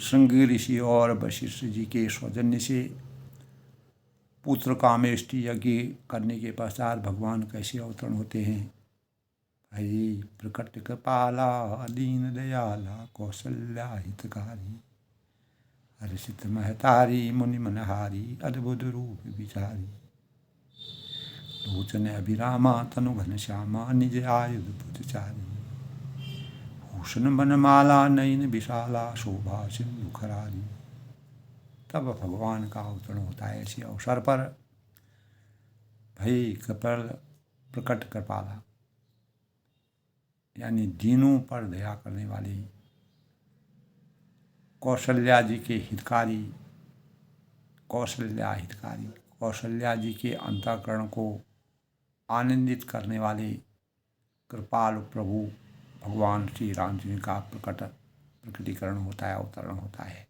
श्रृंगी ऋषि और वशिष्ठ जी के सौजन्य से पुत्र कामेष्टि यज्ञ करने के पश्चात भगवान कैसे अवतरण होते हैं। हरि प्रकट कृपाला दीन दयाला कौशल्या हितकारी, हर्षित महतारी मुनि मनहारी अद्भुत रूप विचारी, लोचन अभिरामा तनु घनश्यामा निज आयुध भुजचारी, भूषण बनमाला नयन विशाला शोभा सिंधु खरारी। तब भगवान का अवतरण होता है ऐसे अवसर पर। भई कपल प्रकट कृपाला यानी दीनों पर दया करने वाली, कौशल्या जी के हितकारी, कौशल्या जी के अंतःकरण को आनंदित करने वाले कृपालु प्रभु भगवान श्री राम जी का प्रकटीकरण होता है, अवतरण होता है।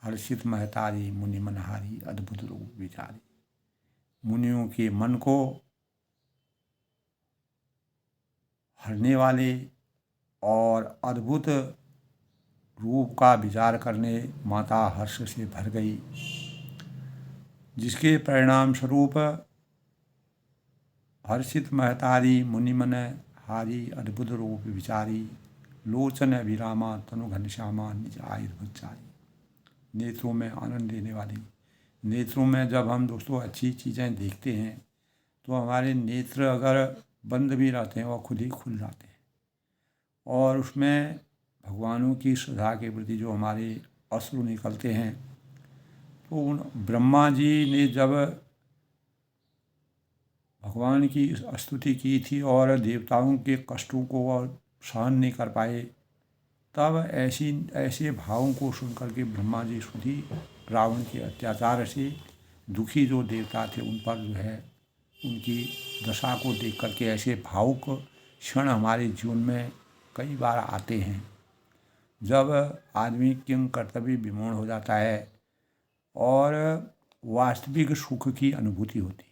हर्षित महतारी मुनि मनहारी अद्भुत रूप विचारी, मुनियों के मन को हरने वाले और अद्भुत रूप का विचार करने माता हर्ष से भर गई, जिसके परिणाम स्वरूप हर्षित महतारी मुनि मन हारी अद्भुत रूप विचारी, लोचन अभिरामा तनु घनश्यामा निज आयुध भुजचारी। नेत्रों में आनंद देने वाली, नेत्रों में जब हम दोस्तों अच्छी चीज़ें देखते हैं तो हमारे नेत्र अगर बंद भी रहते हैं वह खुद ही खुल जाते हैं, और उसमें भगवानों की श्रद्धा के प्रति जो हमारे अश्रु निकलते हैं। तो उन ब्रह्मा जी ने जब भगवान की स्तुति की थी और देवताओं के कष्टों को वह सहन नहीं कर पाए, तब ऐसे भावों को सुनकर के ब्रह्मा जी खुद ही रावण के अत्याचार से दुखी जो देवता थे उन पर जो है उनकी दशा को देख करके ऐसे भावुक क्षण हमारे जीवन में कई बार आते हैं, जब आदमी किंग कर्तव्य विमूढ़ हो जाता है और वास्तविक सुख की अनुभूति होती है,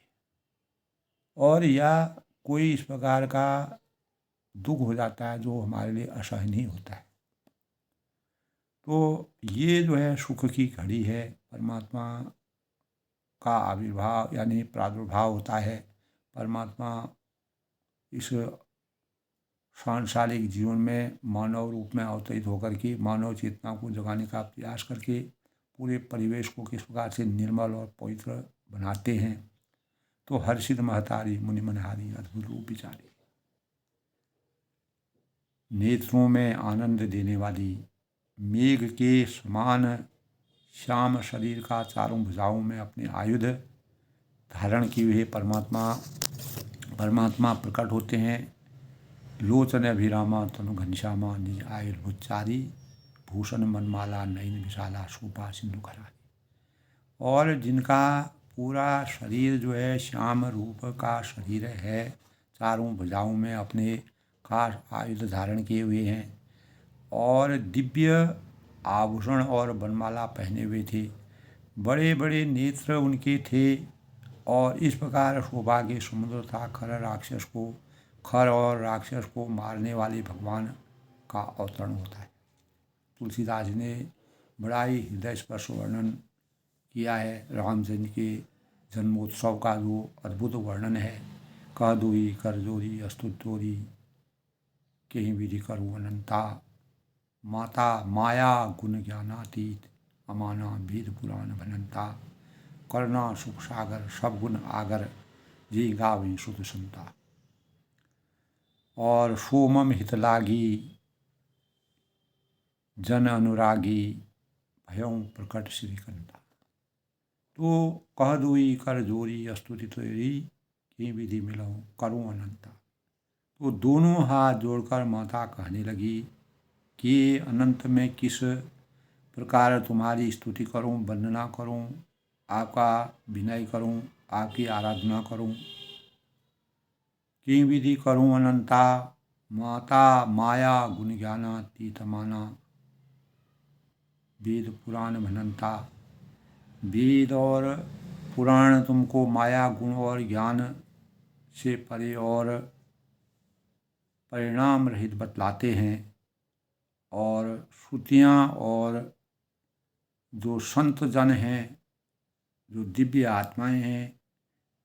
और या कोई इस प्रकार का दुख हो जाता है जो हमारे लिए असहनीय होता है। तो ये जो है सुख की घड़ी है, परमात्मा का आविर्भाव यानी प्रादुर्भाव होता है। परमात्मा इस सांसारिक जीवन में मानव रूप में अवतरित होकर के मानव चेतना को जगाने का प्रयास करके पूरे परिवेश को किस प्रकार से निर्मल और पवित्र बनाते हैं। तो हर्षित महतारी मुनि मनहारी अद्भुत रूप विचारी, नेत्रों में आनंद देने वाली, मेघ के समान श्याम शरीर का चारों भुजाओं में अपने आयुध धारण किए हुए परमात्मा प्रकट होते हैं। लोचन अभिरामा तनु घनश्यामा निज आयुध भुजचारी, भूषण मनमाला नयन विशाला शोभा सिंधु खरारी। और जिनका पूरा शरीर जो है श्याम रूप का शरीर है, चारों भुजाओं में अपने खास आयुध धारण किए हुए हैं और दिव्य आभूषण और वनमाला पहने हुए थे। बड़े बड़े नेत्र उनके थे और इस प्रकार सौभाग्य समुद्र था। खर और राक्षस को मारने वाले भगवान का अवतरण होता है। तुलसीदास ने बड़ा ही हृदय स्पर्श वर्णन किया है रामचंद्र के जन्मोत्सव का, जो अद्भुत वर्णन है। कह दोई कर जोरी अस्तुत तोरी कहीं विधि करूँ अनंता, माता माया गुण ज्ञानातीत अमाना वेद पुराण भनंता, करुणा सुख सागर सब गुण आगर जी गावी सुध संता। और सोमम हित लागी जन अनुरागी भयं प्रकट श्रीकंता। तो कह दुई कर जोरी स्तुति तोरी की विधि मिलऊँ करूँ अनंता। तो दोनों हाथ जोड़कर माता कहने लगी कि अनंत में किस प्रकार तुम्हारी स्तुति करूं, वंदना करूं, आपका विनय करूं, आपकी आराधना करूं, की विधि करूं अनंता। माता माया गुण ज्ञानातीत माना वेद पुराण भनंता। वेद और पुराण तुमको माया गुण और ज्ञान से परे और परिणाम रहित बतलाते हैं। और श्रुतियाँ और जो संत जन हैं, जो दिव्य आत्माएं हैं,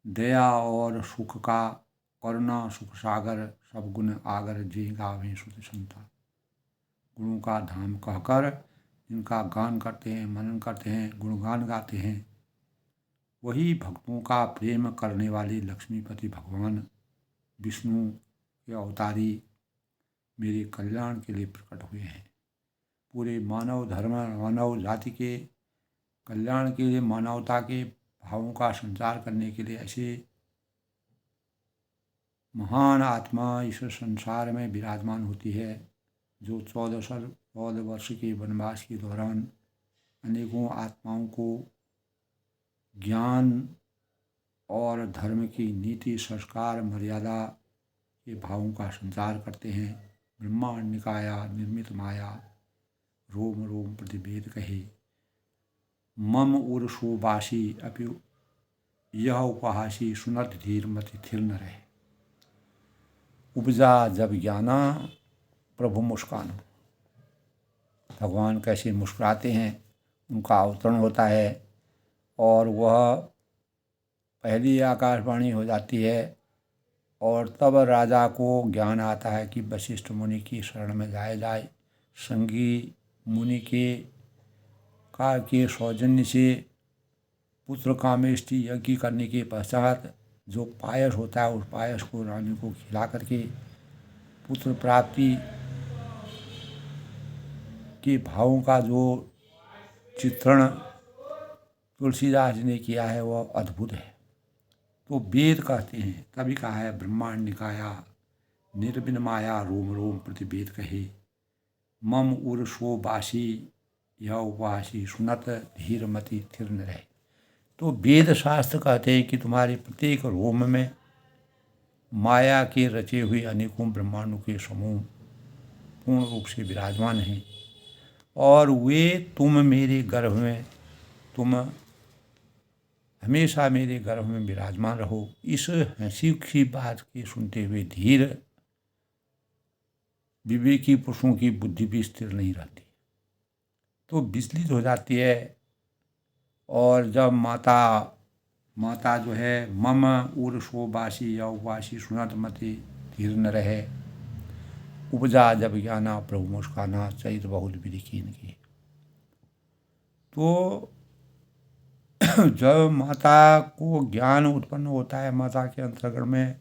दया और सुख का, करुणा सुख सागर सब गुण आगर जी गावें सुध संता। गुणों का धाम कहकर इनका गान करते हैं, मनन करते हैं, गुणगान गाते हैं, वही भक्तों का प्रेम करने वाले लक्ष्मीपति भगवान विष्णु के अवतारी मेरे कल्याण के लिए प्रकट हुए हैं। पूरे मानव धर्म, मानव जाति के कल्याण के लिए, मानवता के भावों का संचार करने के लिए ऐसे महान आत्मा इस संसार में विराजमान होती है, जो 14 वर्ष के वनवास के दौरान अनेकों आत्माओं को ज्ञान और धर्म की नीति, संस्कार, मर्यादा के भावों का संचार करते हैं। ब्रह्मांड निकाया निर्मित माया रोम रोम प्रतिवेद कहे, मम उर्षोवासी अपि यह उपहासी सुनत धीर मति थिर न रहे। उपजा जब ज्ञाना प्रभु मुस्कान। भगवान कैसे मुस्कुराते हैं, उनका अवतरण होता है और वह पहली आकाशवाणी हो जाती है और तब राजा को ज्ञान आता है कि वशिष्ठ मुनि की शरण में जाया जाए। संगी मुनि के सौजन्य से पुत्र कामेष्टि यज्ञ करने के पश्चात जो पायस होता है, उस पायस को रानी को खिला करके पुत्र प्राप्ति के भावों का जो चित्रण तुलसीदास ने किया है वह अद्भुत है। तो वेद कहते हैं, तभी कहा है ब्रह्मांड निकाया निर्विन माया रोम रोम प्रतिवेद कहे, मम उर्षो बासी यह उपवासी सुनत धीर मति थिर न रहे। तो वेद शास्त्र कहते हैं कि तुम्हारे प्रत्येक रोम में माया के रचे हुए अनेकों ब्रह्मांडों के समूह पूर्ण रूप से विराजमान हैं और वे तुम मेरे गर्भ में, तुम हमेशा मेरे गर्भ में विराजमान रहो। इस हंसी की बात की सुनते हुए धीर विवेकी पुरुषों की बुद्धि भी स्थिर नहीं रहती, तो विचलित हो जाती है। और जब माता जो है मम उर्षो बासी या उपवासी सुनत मति धीर न रहे, उपजा जब ज्ञाना प्रभु मुस्काना चैत बहुत विधि कीन की। तो जब माता को ज्ञान उत्पन्न होता है, माता के अंतर्गण में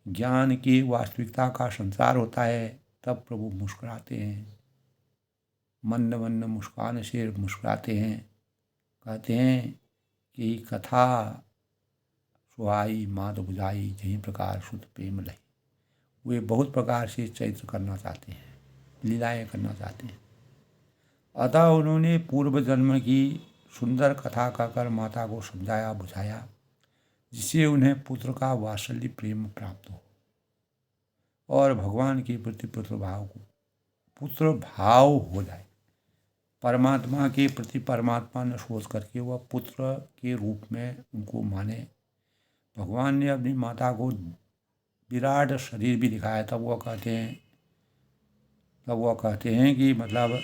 ज्ञान की वास्तविकता का संचार होता है, तब प्रभु मुस्कुराते हैं, मंद मंद मुस्कान से मुस्कुराते हैं। कहते हैं कि कथा सुहाई मात बुझाई जही प्रकार शुद्ध प्रेम लही। वे बहुत प्रकार से चरित्र करना चाहते हैं, लीलाएं करना चाहते हैं। अतः उन्होंने पूर्व जन्म की सुंदर कथा कहकर माता को समझाया बुझाया, जिससे उन्हें पुत्र का वात्सल्य प्रेम प्राप्त हो। और भगवान के प्रति पुत्र भाव हो जाए। परमात्मा के प्रति परमात्मा ने सोच करके वह पुत्र के रूप में उनको माने। भगवान ने अपनी माता को विराट शरीर भी दिखाया। तब वह कहते हैं कि मतलब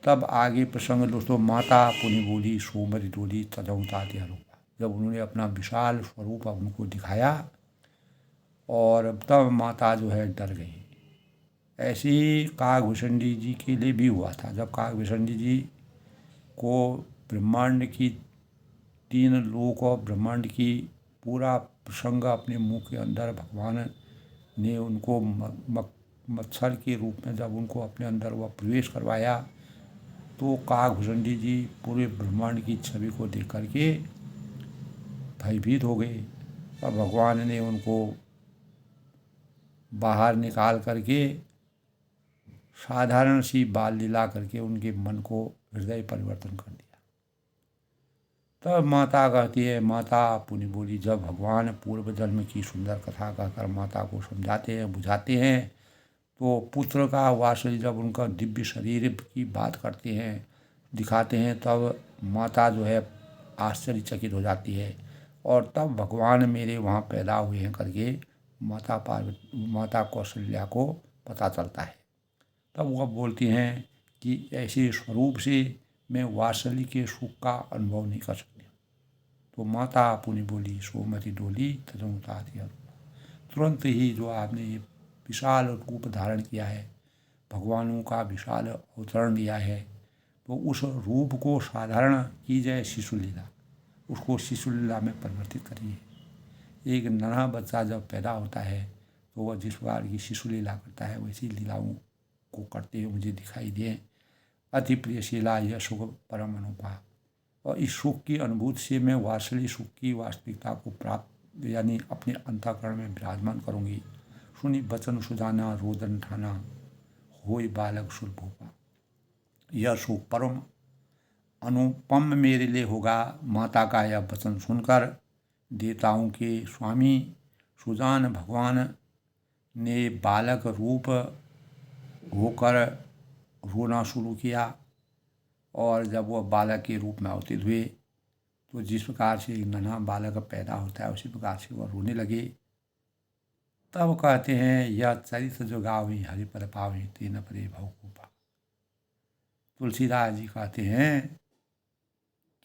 तब आगे प्रसंग दोस्तों, माता पुनि बोली सोमरि डोली तजहु ताते रूपा। जब उन्होंने अपना विशाल स्वरूप उनको दिखाया और तब माता जो है डर गई। ऐसे ही काकभूषणी जी के लिए भी हुआ था। जब काकभूषणी जी को ब्रह्मांड की 3 लोक और ब्रह्मांड की पूरा प्रसंग अपने मुंह के अंदर भगवान ने उनको मत्सर के रूप में जब उनको अपने अंदर वह प्रवेश करवाया, तो काकभूषणी जी पूरे ब्रह्मांड की छवि को देख करके भयभीत हो गए। और भगवान ने उनको बाहर निकाल करके साधारण सी बाल लीला करके उनके मन को हृदय परिवर्तन कर दिया। तब माता कहती है, माता पुनि बोली, जब भगवान पूर्व जन्म की सुंदर कथा कहकर माता को समझाते हैं, बुझाते हैं, तो पुत्र का वात्सल्य जब उनका दिव्य शरीर की बात करते हैं, दिखाते हैं, तब माता जो है आश्चर्यचकित हो जाती है। और तब भगवान मेरे वहाँ पैदा हुए हैं करके माता कौशल्या को पता चलता है। तब वह बोलती हैं कि ऐसे स्वरूप से मैं वात्सल्य के सुख का अनुभव नहीं कर सकती। तो माता पुनि बोली सोमति डोली तजहु ताते रूपा। तुरंत ही जो आपने ये विशाल रूप धारण किया है, भगवानों का विशाल अवतरण दिया है, तो उस रूप को साधारण की जाए शिशु लीला, उसको शिशु लीला में परिवर्तित करिए। एक नन्हा बच्चा जब पैदा होता है तो वह जिस प्रकार की शिशु लीला करता है, वैसी लीलाओं को करते हुए मुझे दिखाई दे। अति प्रियशीला यह सुख परम अनुपा। और इस सुख की अनुभूति से मैं वात्सल्य सुख की वास्तविकता को प्राप्त यानी अपने अंतःकरण में विराजमान करूँगी। सुनी बचन सुजाना रोदन ठाना होई बालक सुरभूपा। यह सुख परम अनुपम मेरे लिए होगा। माता का यह वचन सुनकर देवताओं के स्वामी सुजान भगवान ने बालक रूप होकर रोना शुरू किया। और जब वह बालक के रूप में अवतीर्ण हुए, तो जिस प्रकार से एक नन्हा बालक पैदा होता है, उसी प्रकार से वह रोने लगे। तब कहते हैं, यह चरित्र जो गावी हरि पद पावी तेन परे भवकूपा। तुलसीदास जी कहते हैं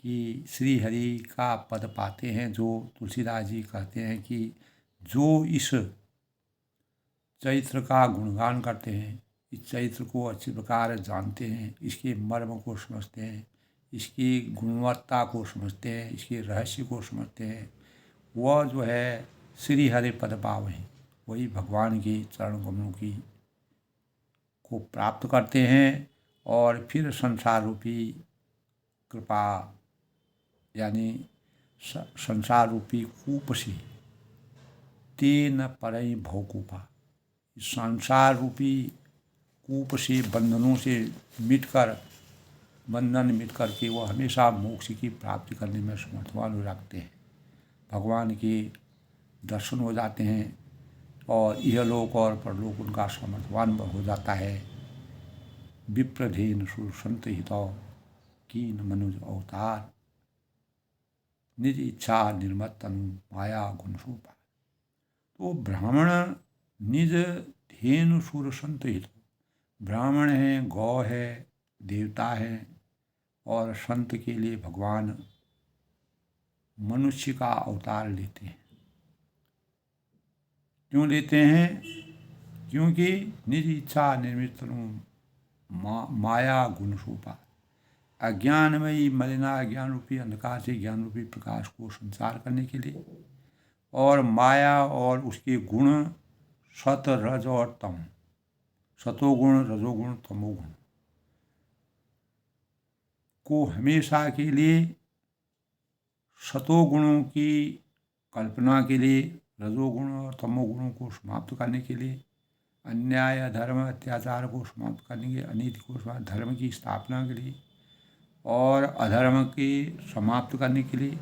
कि श्री हरि का पद पाते हैं जो, तुलसीदास जी कहते हैं कि जो इस चरित्र का गुणगान करते हैं, इस चरित्र को अच्छी प्रकार जानते हैं, इसके मर्म को समझते हैं, इसकी गुणवत्ता को समझते हैं, इसके रहस्य को समझते हैं, वह जो है श्री हरि पद पावहि, वही भगवान की चरण कमलों की को प्राप्त करते हैं। और फिर संसार रूपी कृपा यानी संसार रूपी कूप से तेन परई भवकूपा, संसार रूपी कूप से बंधनों से बंधन मिट करके वो हमेशा मोक्ष की प्राप्ति करने में समर्थवान रखते हैं। भगवान के दर्शन हो जाते हैं और इहलोक और परलोक उनका समर्थवान हो जाता है। विप्रधेन सुरसंत हितौ कीन मनुज अवतार निज इच्छा निर्मत तनु माया गुण रूपा। तो ब्राह्मण निज धेनु सुरसंत हित, ब्राह्मण है, गौ है, देवता है, और संत के लिए भगवान मनुष्य का अवतार लेते हैं। क्यों लेते हैं? क्योंकि निज इच्छा निर्मित माया गुण रूपा, अज्ञानमयी मलिना अज्ञान रूपी अंधकार से ज्ञान रूपी प्रकाश को संचार करने के लिए, और माया और उसके गुण सत रज और तम, सतोगुण रजोगुण तमोगुण को हमेशा के लिए, सतोगुणों की कल्पना के लिए, रजोगुण और तमोगुणों को समाप्त करने के लिए, अन्याय अधर्म अत्याचार को समाप्त करने के लिए, अनीति को समाप्त, धर्म की स्थापना के लिए और अधर्म के समाप्त करने के लिए।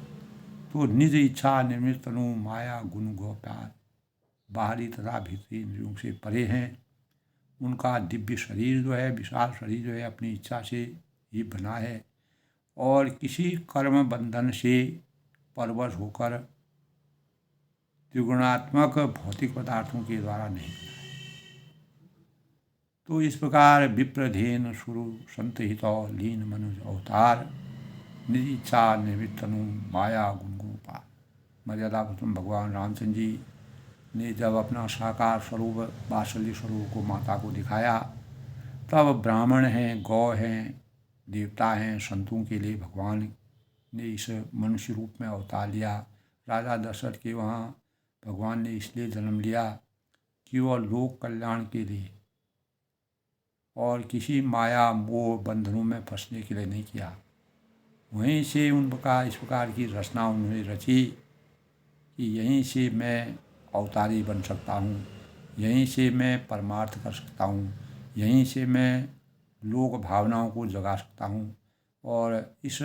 तो निज इच्छा निर्मित तनु माया गुण गोप्यार, बाहरी तथा भीतरी इंद्रियों से परे हैं। उनका दिव्य शरीर जो है, विशाल शरीर जो है, अपनी इच्छा से ही बना है और किसी कर्म बंधन से परवश होकर त्रिगुणात्मक भौतिक पदार्थों के द्वारा नहीं बना है। तो इस प्रकार विप्रधेन सुरु संत हितौ लीन मनुज अवतार निज इच्छा निमित्तनु माया गुणगोपाल। मर्यादा पुरुषोत्तम भगवान रामचंद्र जी ने जब अपना साकार स्वरूप वात्सल्य स्वरूप को माता को दिखाया, तब ब्राह्मण हैं, गौ हैं, देवता हैं, संतों के लिए भगवान ने इस मनुष्य रूप में अवतार लिया। राजा दशरथ के वहाँ भगवान ने इसलिए जन्म लिया कि वह लोक कल्याण के लिए और किसी माया मोह बंधनों में फंसने के लिए नहीं किया। वहीं से उनका इस प्रकार की रचना उन्होंने रची कि यहीं से मैं अवतारी बन सकता हूँ, यहीं से मैं परमार्थ कर सकता हूँ, यहीं से मैं लोक भावनाओं को जगा सकता हूँ और इस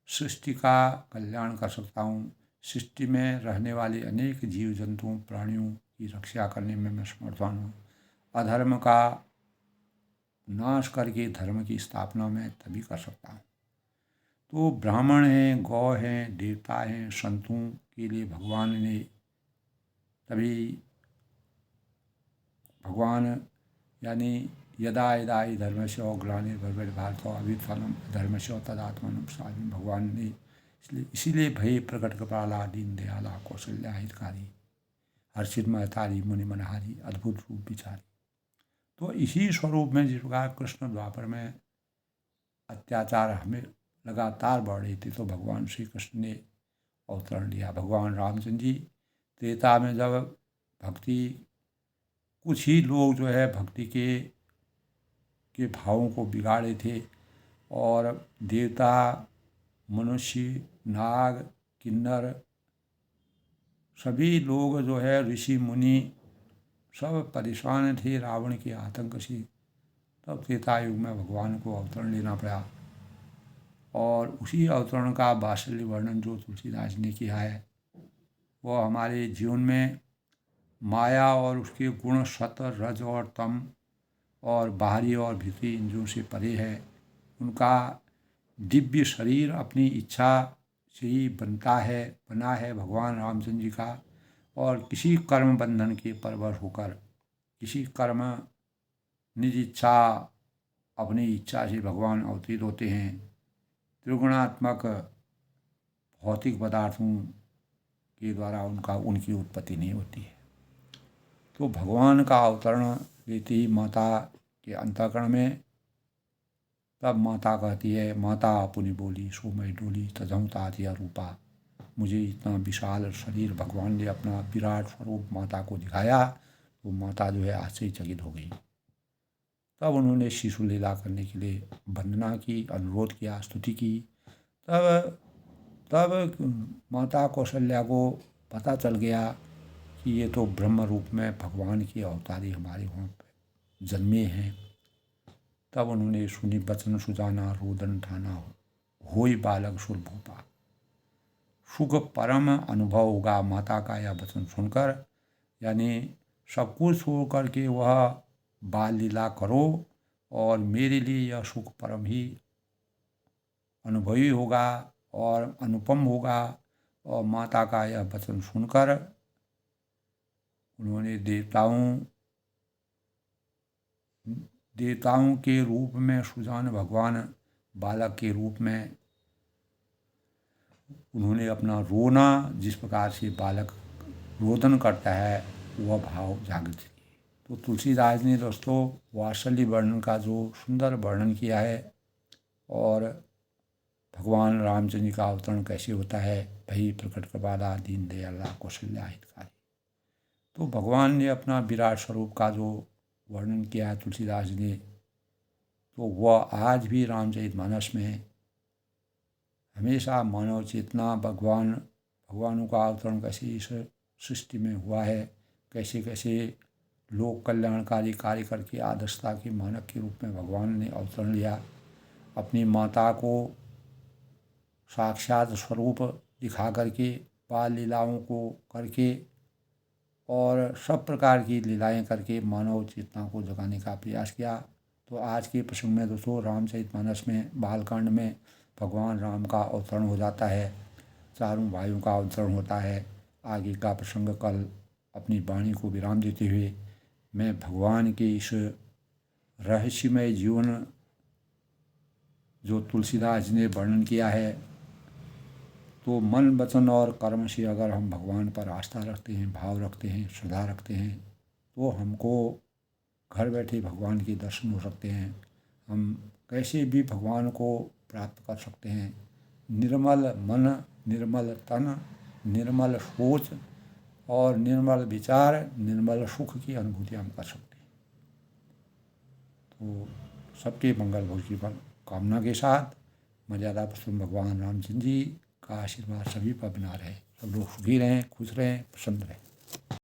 सृष्टि का कल्याण कर सकता हूँ। सृष्टि में रहने वाले अनेक जीव जंतुओं प्राणियों की रक्षा करने में मैं समर्थवान हूँ। अधर्म का नाश करके धर्म की स्थापना मैं तभी कर सकता हूँ। तो ब्राह्मण हैं, गौ हैं, देवता हैं, संतों के लिए भगवान ने तभी भगवान यानी यदा यदा ही धर्मस्य ग्लानिर्भवति भारत अभ्युत्थानम धर्मस्य तदात्मानं साधनं। भगवान ने इसीलिए भय प्रकट कृपाला दीन दयाला कौशल्या हितकारी हर्षित महतारी मुनि मनहारी अद्भुत रूप विचारी। तो इसी स्वरूप में जिस प्रकार कृष्ण द्वापर में अत्याचार हमें लगातार बढ़ रही थी, तो भगवान श्री कृष्ण ने अवतरण लिया। भगवान रामचंद्र जी त्रेता में जब भक्ति कुछ ही लोग जो है भक्ति के भावों को बिगाड़े थे और देवता, मनुष्य, नाग, किन्नर सभी लोग जो है ऋषि मुनि सब परेशान थे रावण के आतंक से। तब त्रेता युग में भगवान को अवतरण लेना पड़ा और उसी अवतरण का वात्सल्य वर्णन जो तुलसीदास ने किया है वह हमारे जीवन में माया और उसके गुण सत रज और तम और बाहरी और भीतरी इंद्रियों से परे है। उनका दिव्य शरीर अपनी इच्छा से ही बना है भगवान रामचंद्र जी का, और किसी कर्म बंधन के परवश होकर किसी कर्म निज इच्छा अपनी इच्छा से भगवान अवतीर्ण होते हैं। त्रिगुणात्मक भौतिक पदार्थों के द्वारा उनकी उत्पत्ति नहीं होती है। तो भगवान का अवतरण लेती ही माता के अंतःकरण में, तब माता कहती है, माता पुनि बोली सो मैं डोली तजहूँ तातिया रूपा। मुझे इतना विशाल शरीर भगवान ने अपना विराट स्वरूप माता को दिखाया तो माता जो है आश्चर्यचकित हो गई। तब उन्होंने शिशु लीला करने के लिए वंदना की, अनुरोध किया, स्तुति की। तब माता कौशल्या को पता चल गया कि ये तो ब्रह्म रूप में भगवान की अवतारी हमारे वहाँ पे जन्मे हैं। तब उन्होंने सुनी बचन सुजाना रोदन ठाना होई बालक सुरभूपा। सुख परम अनुभव होगा माता का यह वचन सुनकर, यानी सब कुछ छोड़ करके वह बाल लीला करो और मेरे लिए यह सुख परम ही अनुभवी होगा और अनुपम होगा। और माता का यह वचन सुनकर उन्होंने देवताओं के रूप में सुजान भगवान बालक के रूप में उन्होंने अपना रोना, जिस प्रकार से बालक रोदन करता है, वह भाव जागृत किए। तो तुलसीदास ने दोस्तों वात्सल्य वर्णन का जो सुंदर वर्णन किया है और भगवान रामचंद्र का अवतरण कैसे होता है, भई प्रकट कृपाला दीन दयाला कौशल्या हितकारी। तो भगवान ने अपना विराट स्वरूप का जो वर्णन किया है तुलसीदास ने, तो वह आज भी रामचरितमानस में हमेशा मानव चेतना भगवानों का अवतरण कैसे इस सृष्टि में हुआ है, कैसे कैसे लोक कल्याणकारी कार्य करके आदर्शता के मानक के रूप में भगवान ने अवतरण लिया। अपनी माता को साक्षात स्वरूप दिखा करके बाल लीलाओं को करके और सब प्रकार की लीलाएं करके मानव चेतना को जगाने का प्रयास किया। तो आज के प्रसंग में दोस्तों रामचरितमानस में बालकांड में भगवान राम का अवतरण हो जाता है, चारों भाइयों का अवतरण होता है। आगे का प्रसंग कल अपनी वाणी को विराम देते हुए मैं भगवान के इस रहस्यमय जीवन जो तुलसीदास जी ने वर्णन किया है, तो मन वचन और कर्म से अगर हम भगवान पर आस्था रखते हैं, भाव रखते हैं, श्रद्धा रखते हैं, तो हमको घर बैठे भगवान के दर्शन हो सकते हैं। हम कैसे भी भगवान को प्राप्त कर सकते हैं। निर्मल मन, निर्मल तन, निर्मल सोच और निर्मल विचार, निर्मल सुख की अनुभूति हम कर सकते हैं। तो सबके मंगल भोज की कामना के साथ मर्यादा पुरुषोत्तम भगवान रामचंद्र जी का आशीर्वाद सभी पर बना रहे। सब लोग सुखी रहें, खुश रहें, प्रसन्न रहें।